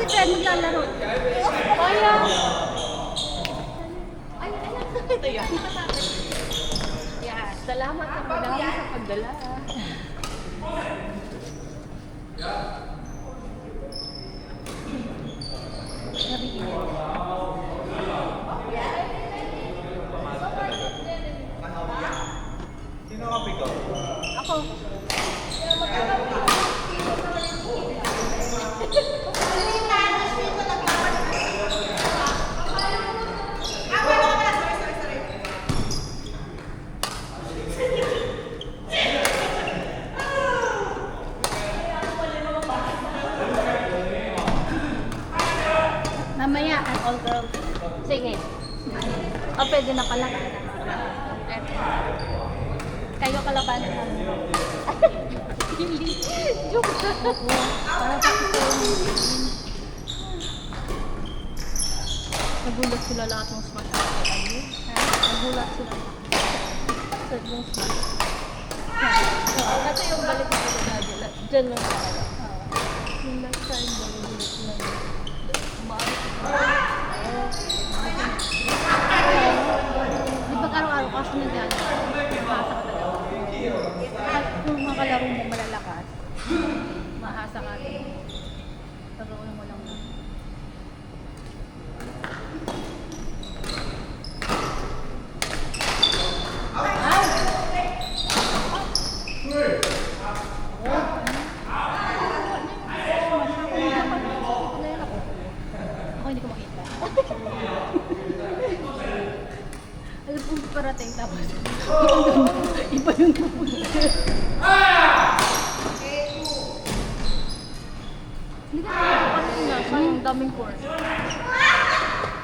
friend maglalaro. Kaya. Ay, ito yan. Yan, salamat sa madami sa pagdala. Sino ka pigaw? Ako. Mamaya, an all girls. Sige. O, pwede na pala. Kayo kalaban. Hindi. Joke na. Para sa Nagulat sila lahat ng smash. Nagulat sila. Sadyang smash. Kasi yung balik na sila dyan lang talaga. Yung last time, nagulat sila. Di ba araw-araw kasi nagana? Mahasa ka talaga. At kung mga kalaro mo malalakas, mahasa ka rin. Taruin mo lang. Ako hindi ko makita. Alam kong parating tapos iba yung pupunta. Hindi ka Ano na, sayang daming course.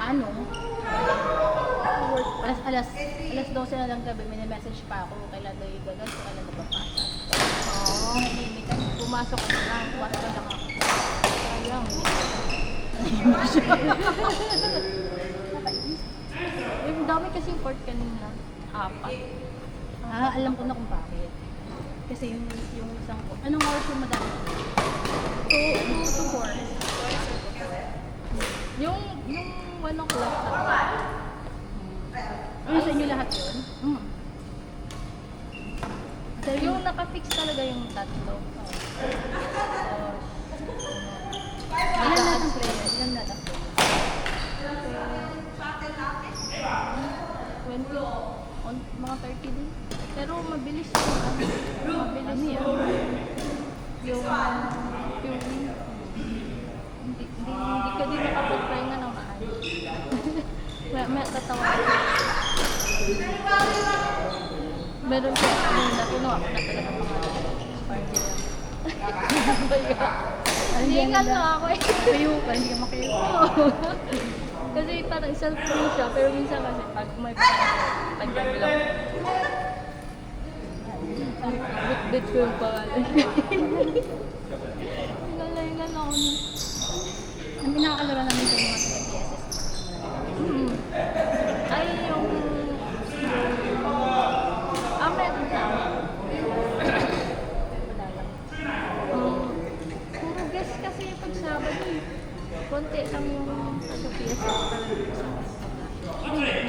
ano? Alas 12 na lang gabi, may message pa ako kailan daw yung gagal, kailan na ba pasa. Oo. Nahimikan, Pumasok ka na. pumasok na lang ako. Sayang. Yung dami kasi court kanina. 4. Alam ko na kung bakit. Kasi yung isang ko. Anong oras yung madami? 2 to 4. Yung 1 o'clock na. Ano sa inyo lahat yun? So, yung naka-fix talaga yung tatlo. Ilan na ang player? Ilan na ang player? 20 on mga 30 din. Pero mabilis yung mabilis yung fueling. Hindi ka din nakapagpahinga ng maayos. May tatawa. Meron siya na kinuha ko na talaga pangalan. Party lang. Hindi nga lang ako eh. Kayo ka, hindi ka makayo. Kasi parang self-free siya, pero minsan kasi pag may pag-gabi lang. Bit-bit ko yung pangalan. Hingal ako nun. Ang pinakalaro namin sa mga PSS. Ay, yung... meron na. Puro guest kasi pag Sabado eh. Konti lang yung sa PSS talaga.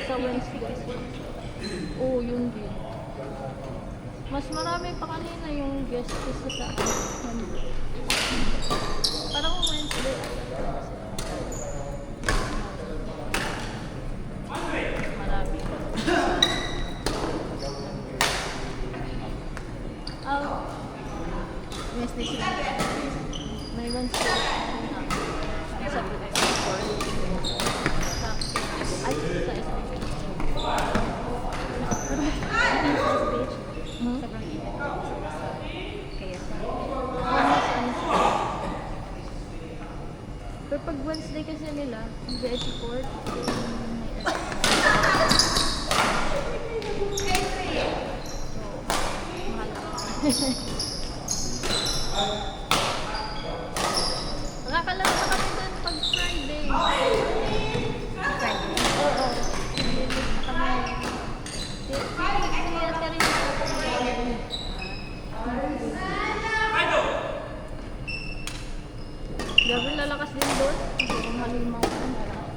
Sa Wednesday. Oo, yun din. Mas marami pa kanina yung guest kasi sa Wednesday. Parang Wednesday. Marami pa. Wednesday sila. May Wednesday. Sa ay, sa SB. Sobrang init. Kaya sa... Pero pag Wednesday kasi nila, VIP court, may mahal. Nakakalaro na kami doon pag Friday. Friday. Oo. Nililis na kami. Grabe lalakas Yung doon, hindi ko malimaw ko na lang.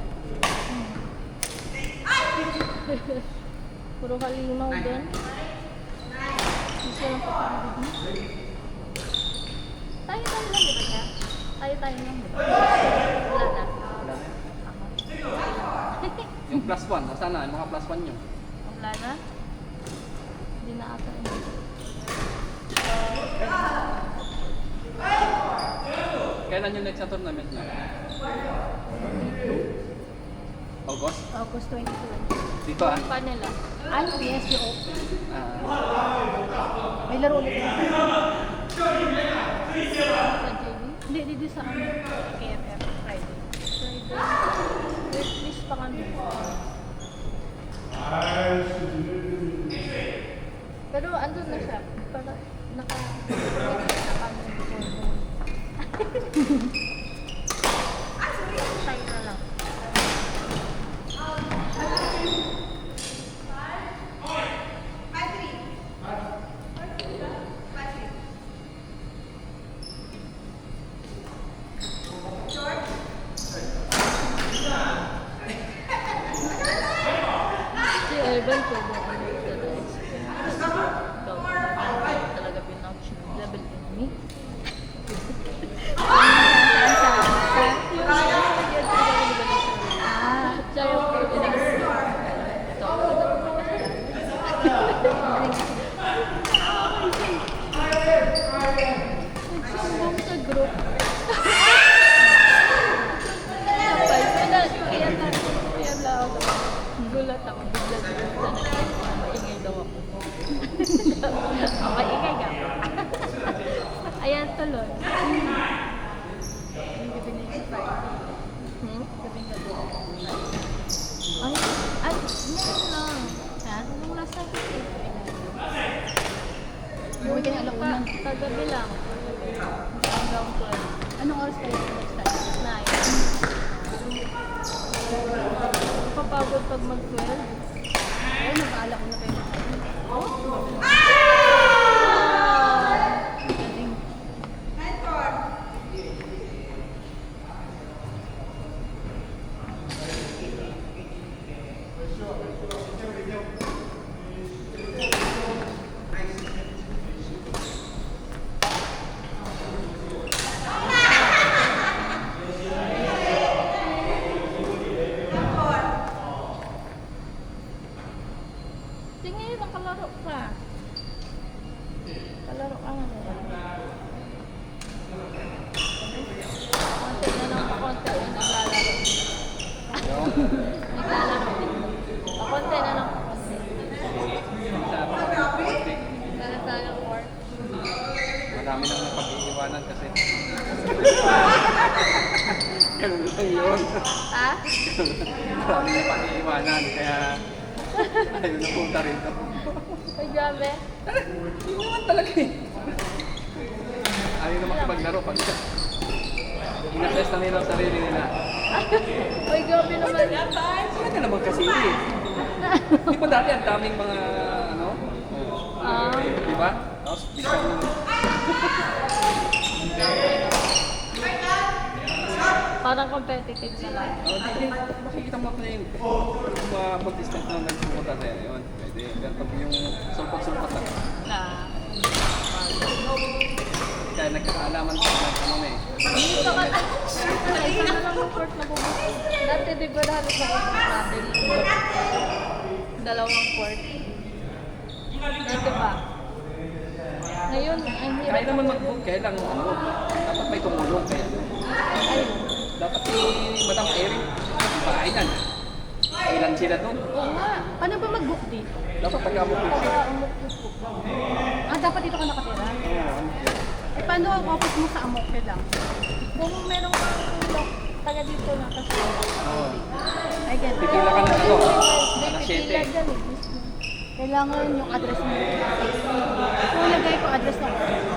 Puro halimaw doon. Hindi siya lang papagod mo. Tayo lang, di ba siya? Tayo lang, di ba? Wala na. Wala na. Ako. Yung plus 1, nasaan na? Yung mga plus 1 nyo. Wala na? Hindi na ata. Kailan yung next na tournament nyo? August? August 22. Dito ah? Pa nila. Ay, PSG Open. Ah, May laro ulit na. Sa JV. Hindi, dito sa ano. KFF Friday. Friday. Wait, list pa kami. Pero andun na siya. Para naka-wait na kami before noon. Tayo na lang. Si Evan ko ba ano talaga experience? Talaga pinouch ng level enemy. Siya yung nagsumbong sa group. Kaya na ako. Gulat ako. Bigla sa maingay daw ako. Maingay ka. Ayan, tuloy. Hindi binigay sa Friday. Hmm? Gabi nga doon. Ay, ngayon lang. Ha? Anong nasa akin? Umuwi ka na alauna. Kagabi lang. Hanggang 12. Anong oras kayo next time? 9. Kapagod pag mag-12. Ay, nag-aala ko na kayo. Galing. Tingin, nakalaro ka. Kalaro ka nga nila. Konti na lang, konti na naglalaro. yung Naglalaro. Konti na lang, konti. sa konti. Meron tayong work. Marami nang napag-iiwanan kasi. Ganun lang yun. Ha? Marami nang napag-iiwanan kaya ayaw na punta rito. Ay, grabe. Hindi naman talaga eh. Ayaw na makipaglaro pag ina-test na nila ang sarili nila. Ay, grabe naman. Pwede naman kasi eh. Di ba dati ang daming mga ano? Ah. Di ba? Tapos bisa ko Parang competitive na lang. makikita mo na yung mga contestant na nagpupunta na yun. Pwede. Ganito yung sulpat-sulpat lang. Na. Kaya nagkakaalaman sa ano na eh. Hindi pa ka. Ay, sana lang yung court na bubuk. Dati di ba halos ako sa paddle? Dalawang court. Dati ba? Ngayon, ang hirap. Kaya naman mag-book, kaya lang ano, dapat may tumulong. Kaya Ay, dapat si Madam Erin, bahay na. Ilan sila doon? oo nga. Paano ba mag-book dito? Dapat pagka-book. Para umukupuk. Ah, dapat dito ka nakatira? Eh, paano ang office mo sa Amoke lang? Kung merong tulong, taga dito na kasi. I get it. Pipila ka na ano? Hindi, Alas pipila 7. dyan eh. Mismo. Kailangan yung address mo. So, lagay ko address ng office.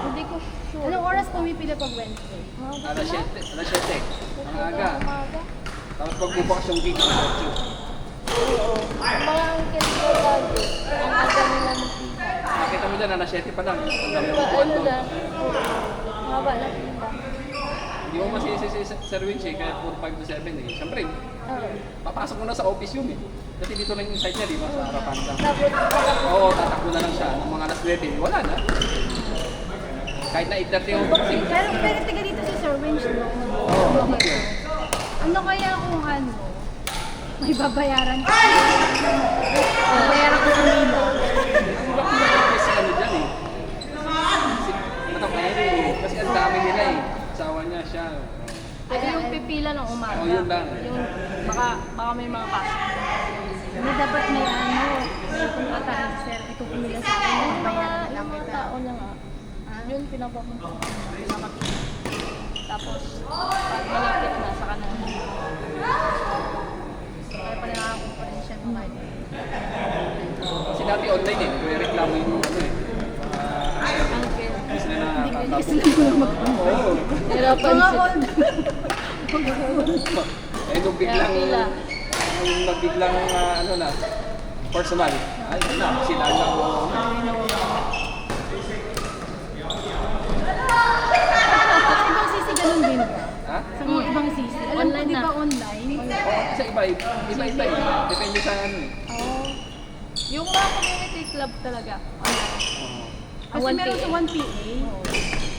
Hindi ko sure. Anong oras pumipila pag Wednesday? Alas 7. Alas 7. Ang aga. Umaga. Tapos pagbubukas yung gate, alas 8. Oo. Ang mga angkin ko lagi, ang aga nila nakita. Nakita mo dyan, alas 7 pa lang. Ang dami Diba, ng buwan ano doon. lang? Oo. Haba na pila. Hindi mo masisi si Sir Winchie kaya 4-5 to 7 eh. Siyempre, papasok mo na sa office yun eh. Kasi dito lang yung site niya, di ba? Sa harapan lang. Tapos, Oo, tatakbo na lang siya. Ng mga alas 9, wala na. Kahit na 8:30 yung boxing. Pero tiga dito si Sir Winch, no? Oo. Ano kaya kung ano? May babayaran ka. Babayaran ko sa Milo. Kasi ano dyan eh. Matakbo eh. Kasi ang dami nila eh. Asawa niya siya. ito yung pipila ng umaga. Oh, yun lang. Yung, baka may mga pasok. Hindi dapat may ano, may kumatahan, sir. Ito pumila sa akin, babayaran na lang Yung mga kita. tao niya nga. Yun, pinapapunta ko. Tapos, pag malapit na sa kanila. Kaya pala nakakuha pa rin siya ng money. Kasi dati online eh. Nagre-reklamo yung ano eh. Uncle. Hindi sila Hindi nakakatapos. sila mag Oo. Hirapan Mga siya. old. Eh nung biglang, Kaya pila. nung nagbiglang ano na, personal. Ay, na, sila lang. Sa ibang sisi ganun din ba? Ha? Sa mga ibang sisi. Alam ko, Online di na. ba online? Oo, kasi iba eh. Depende sa ano eh. Oh. Yung mga community club talaga. Oo. Kasi 1 meron sa 1PA.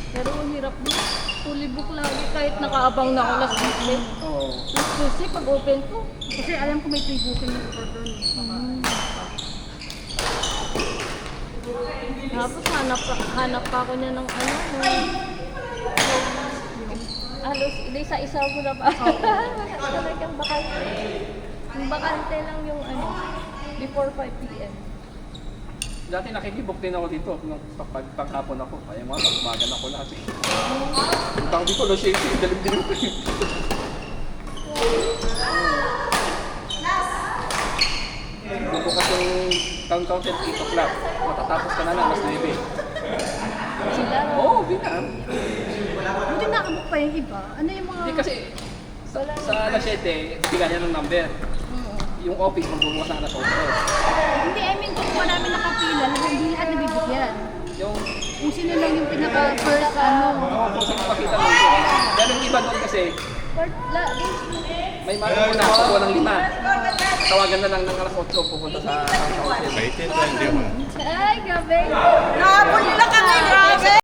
Pero ang hirap din. Fully book lagi kahit nakaabang na ako last week. Oo. Last Tuesday pag open ko. Kasi alam ko may pre-booking yung order niya. Tapos hanap pa ako niya ng ano. Halos isa-isa ko na pa. Talagang bakante. Yung bakante lang yung ano. Before 5 p.m. Dati nakikibook din ako dito nung pag paghapon ako. Kaya mga pag umaga na ako lahat eh. Utang di ko, no shake, dalim din ko. Bubukas yung Town Council 8 o'clock. Matatapos ka na lang, mas 9. Sila. Oo, binam. Buti nakabook pa yung iba. Ano yung mga... Hindi kasi sa alas 7, bigyan niya ng number. Yung office magbubukas ng alas 8. Hindi, I mean, kung wala namin nakapila, hindi lahat nabibigyan. Yung, Kung sino lang yung pinaka-first, ano. kung saan makita mo doon. Pero yung iba doon kasi, may mga nakakuha ng 5. Tawagan na lang ng alas 8 pupunta sa council. Excited ba? Hindi ako. Ay, gabi. Nakapulila kami, grabe!